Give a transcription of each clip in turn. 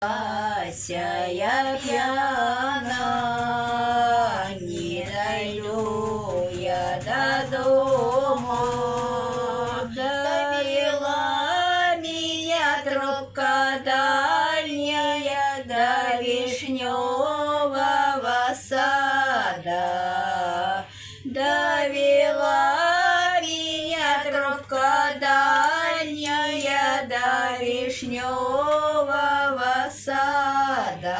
Ася, я пьяна, не дойду я до дома. Довела меня тропка дальняя до вишневого сада. Довела меня тропка дальняя до вишневого сада.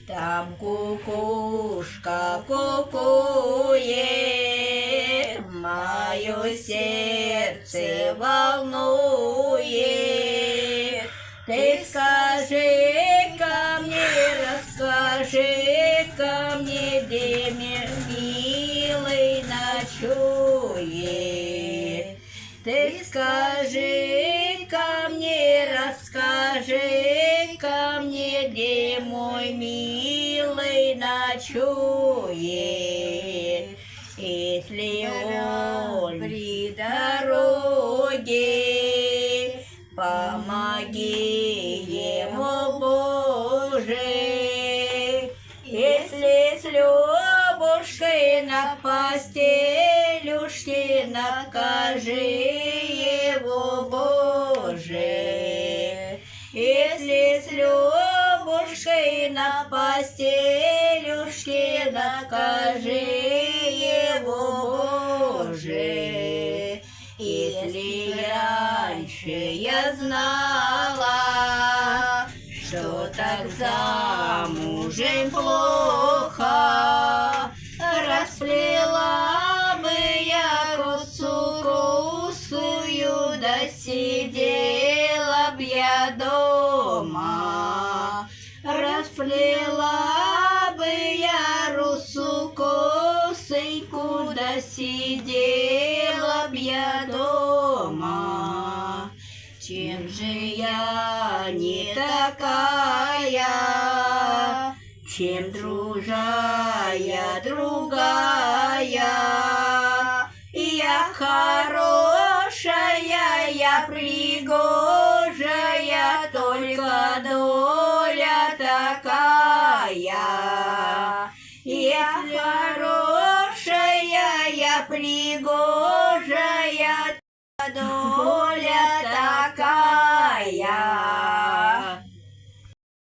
Там кукушка кукует, мое сердце волнует. Ты скажи-ка мне, расскажи-ка мне, где милый ночует. Ты скажи-ка мне, расскажи-ка мне, где мой милый ночует. Если он при дороге, помоги ему, Боже. Если с Любушкой на постелюшке, накажи его, Боже. Если с Любушкой на постелюшке, накажи его, Боже. Если раньше я знала, что так замужем плохо, расплела бы я косу русскую, да сидела б я дома. Расплела бы я русу косыньку, да сидела б я дома. Чем же я не такая, чем другая? Я хорошая, я пригожая, только доля такая. Я хорошая, я пригожая, доля